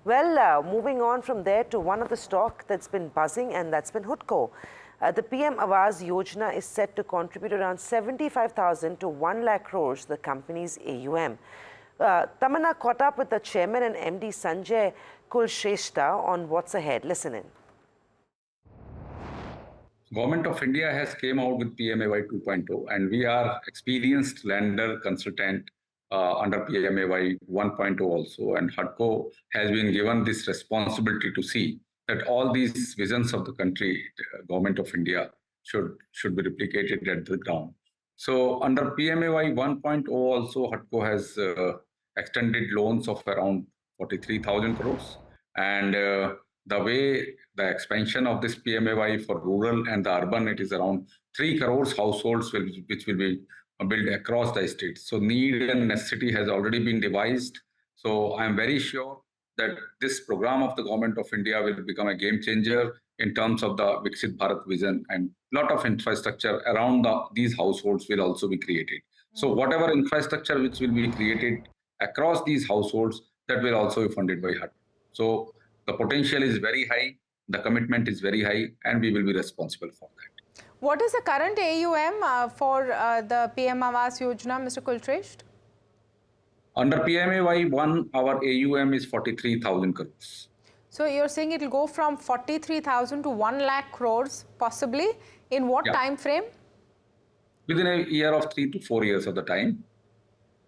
Well, moving on from there to one of the stock that's been buzzing, and that's been HUDCO. The PM Awas Yojana is set to contribute around 75,000 to 1 lakh crores to the company's AUM. Tamanna caught up with the chairman and MD Sanjay Kulshreshta on what's ahead. Listen in. Government of India has came out with PMAY 2.0, and we are experienced lender consultant under PMAY 1.0 also, and HUDCO has been given this responsibility to see that all these visions of the country, Government of India, should be replicated at the ground. So under PMAY 1.0 also, HUDCO has extended loans of around 43,000 crores, and the way the expansion of this PMAY for rural and the urban, it is around 3 crores households which will be built across the state. So need and necessity has already been devised. So I am very sure that this program of the Government of India will become a game changer in terms of the Viksit Bharat vision, and a lot of infrastructure around these households will also be created. So whatever infrastructure which will be created across these households, that will also be funded by HUDCO. So the potential is very high, the commitment is very high, and we will be responsible for that. What is the current AUM for the PM Awas Yojana, Mr. Kulshreshta? Under PMAY 1, our AUM is 43,000 crores. So you're saying it will go from 43,000 to 1 lakh crores, possibly, in what time frame? Within a year of 3 to 4 years of the time.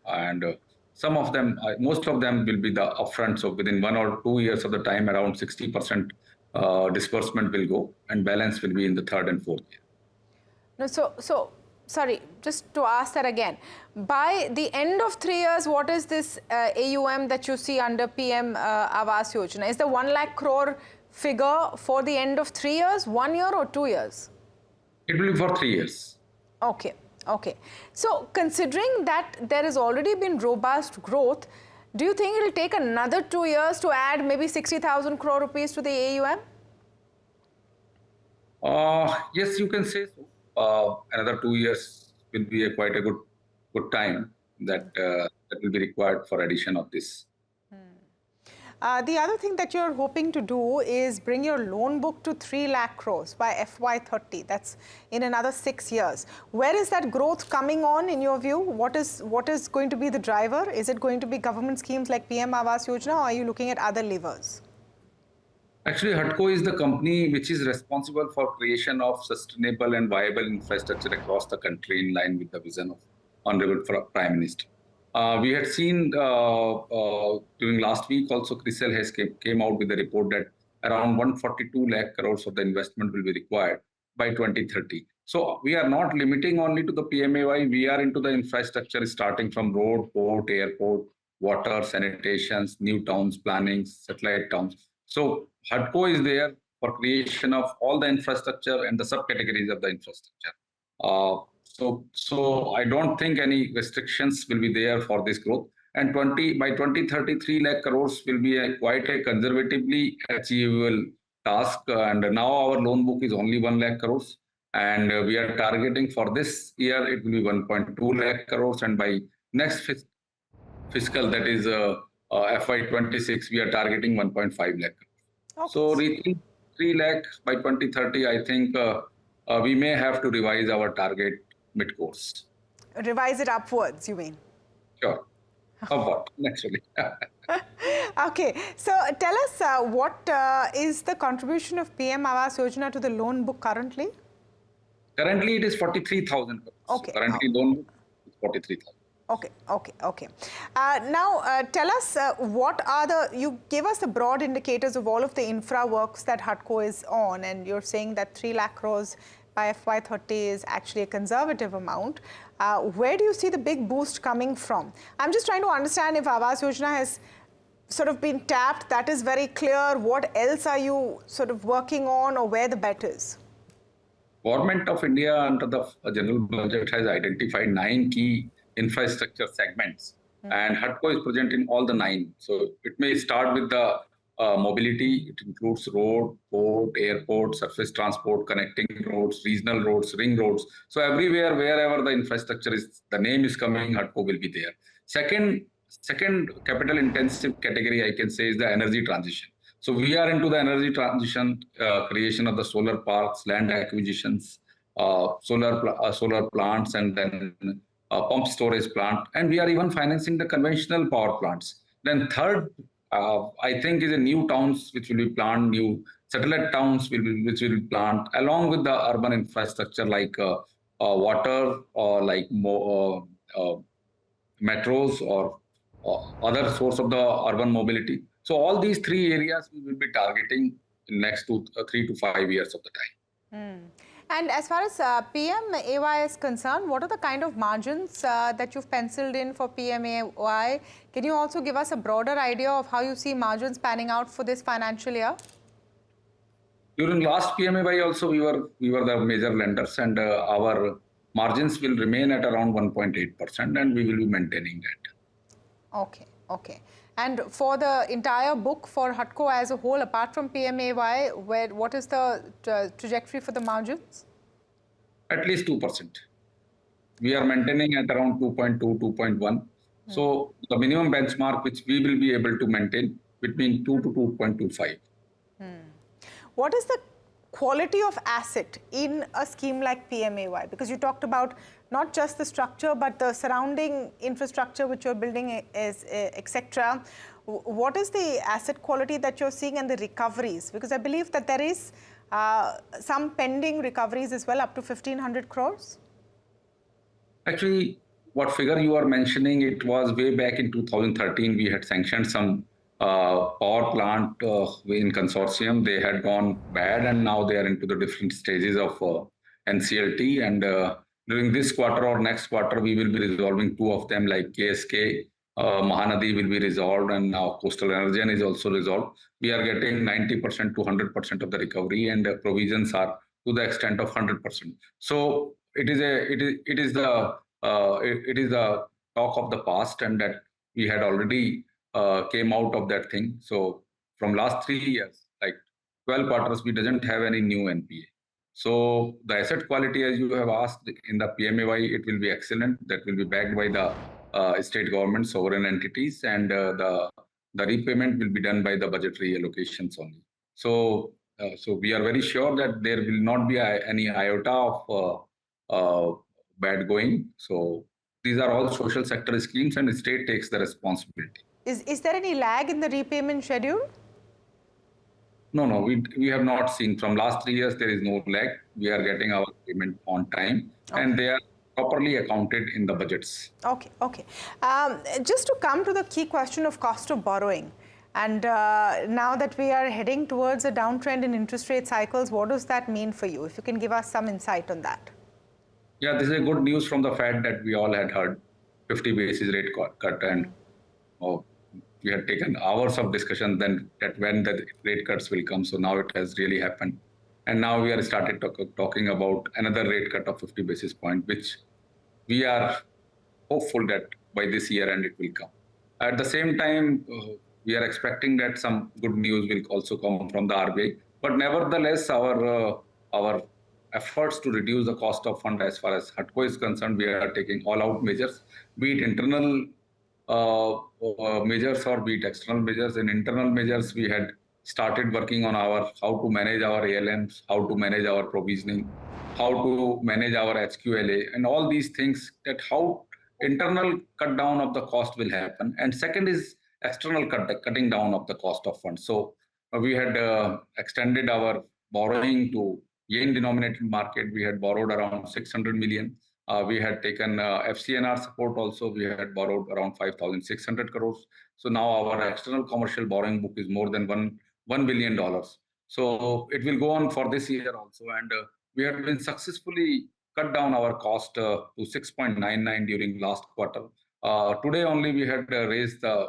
And some of them, most of them will be the upfront. So within 1 or 2 years of the time, around 60% disbursement will go, and balance will be in the third and fourth year. No, so sorry, just to ask that again. By the end of 3 years, what is this AUM that you see under PM Awas Yojana? Is the 1 lakh crore figure for the end of 3 years, 1 year or 2 years? It will be for 3 years. Okay, okay. So considering that there has already been robust growth, do you think it will take another 2 years to add maybe 60,000 crore rupees to the AUM? Yes, you can say so. Another 2 years will be quite a good time that will be required for addition of this. The other thing that you're hoping to do is bring your loan book to 3 lakh crores by FY30. That's in another 6 years. Where is that growth coming on in your view? What is going to be the driver? Is it going to be government schemes like PM Awas Yojana, or are you looking at other levers? Actually, HUDCO is the company which is responsible for creation of sustainable and viable infrastructure across the country in line with the vision of Honorable Prime Minister. We had seen during last week also, CRISIL has came out with a report that around 142 lakh crores of the investment will be required by 2030. So we are not limiting only to the PMAY, we are into the infrastructure starting from road, port, airport, water, sanitations, new towns planning, satellite towns. So HUDCO is there for creation of all the infrastructure and the subcategories of the infrastructure. So I don't think any restrictions will be there for this growth. And by 2030, 3 lakh crores will be quite a conservatively achievable task. And now our loan book is only 1 lakh crores. And we are targeting for this year, it will be 1.2 lakh crores. And by next fiscal, that is FY26, we are targeting 1.5 lakh. Okay. So reaching 3 lakh by 2030, I think we may have to revise our target mid-course. Revise it upwards, you mean? Sure. Upward, naturally. Okay. So tell us what is the contribution of PM Awas Yojana to the loan book currently? Currently, it is 43,000 crores. Okay. Currently, loan book is 43,000. Okay. Now, tell us you gave us the broad indicators of all of the infra works that HUDCO is on, and you're saying that 3 lakh crores by FY30 is actually a conservative amount. Where do you see the big boost coming from? I'm just trying to understand if Awas Yojana has sort of been tapped, that is very clear. What else are you sort of working on, or where the bet is? Government of India under the general budget has identified 9 key infrastructure segments, and HUDCO is present in all the 9. So it may start with the mobility. It includes road, port, airport, surface transport, connecting roads, regional roads, ring roads. So everywhere, wherever the infrastructure is, the name is coming, HUDCO will be there. Second, second capital intensive category I can say is the energy transition. So we are into the energy transition, creation of the solar parks, land acquisitions, solar plants, and then pump storage plant, and we are even financing the conventional power plants. Then third, I think is a new towns which will be planned, new satellite towns which will be planned along with the urban infrastructure like water or like more. Metros or other source of the urban mobility. So all these three areas we will be targeting in next 3 to 5 years of the time. And as far as PMAY is concerned, what are the kind of margins that you've penciled in for PMAY? Can you also give us a broader idea of how you see margins panning out for this financial year? During last PMAY also we were the major lenders, and our margins will remain at around 1.8%, and we will be maintaining that. Okay, okay. And for the entire book for HUDCO as a whole, apart from PMAY, what is the trajectory for the margins? At least 2%. We are maintaining at around 2.2, 2.1. So the minimum benchmark which we will be able to maintain between 2 to 2.25. What is the quality of asset in a scheme like PMAY? Because you talked about not just the structure, but the surrounding infrastructure which you're building, etc. What is the asset quality that you're seeing and the recoveries? Because I believe that there is some pending recoveries as well, up to 1,500 crores. Actually, what figure you are mentioning, it was way back in 2013, we had sanctioned some power plant in consortium. They had gone bad, and now they are into the different stages of NCLT. And during this quarter or next quarter, we will be resolving two of them, like KSK, Mahanadi will be resolved, and now Coastal Energy is also resolved. We are getting 90% to 100% of the recovery, and provisions are to the extent of 100%. So it is the talk of the past, and that we had already came out of that thing. So from last 3 years, like 12 quarters, we doesn't have any new NPA. So the asset quality, as you have asked, in the PMAY, it will be excellent. That will be backed by the state government, sovereign entities, and the repayment will be done by the budgetary allocations only. So we are very sure that there will not be any iota of bad going. So these are all social sector schemes, and the state takes the responsibility. Is there any lag in the repayment schedule? No, we have not seen. From last 3 years, there is no lag. We are getting our payment on time, and they are properly accounted in the budgets. Okay, okay. Just to come to the key question of cost of borrowing, and now that we are heading towards a downtrend in interest rate cycles, what does that mean for you? If you can give us some insight on that. Yeah, this is a good news from the Fed that we all had heard, 50 basis rate cut, and we had taken hours of discussion then that when the rate cuts will come. So now it has really happened. And now we are started talking about another rate cut of 50 basis point, which we are hopeful that by this year end it will come. At the same time, we are expecting that some good news will also come from the RBI. But nevertheless, our efforts to reduce the cost of fund as far as HUDCO is concerned, we are taking all-out measures, be it internal measures or be it external measures. In internal measures, we had started working on how to manage our ALMs, how to manage our provisioning, how to manage our HQLA, and all these things, that how internal cut down of the cost will happen. And second is external cutting down of the cost of funds. So we had extended our borrowing to yen denominated market. We had borrowed around 600 million. We had taken FCNR support also. We had borrowed around 5,600 crores. So now our external commercial borrowing book is more than $1 billion. So it will go on for this year also. And we have been successfully cut down our cost to 6.99 during last quarter. Today only we had raised the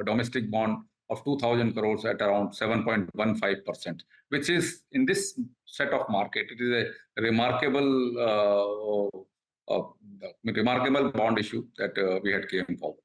domestic bond of 2,000 crores at around 7.15%, which is in this set of market, it is a remarkable bond issue that we had came forward.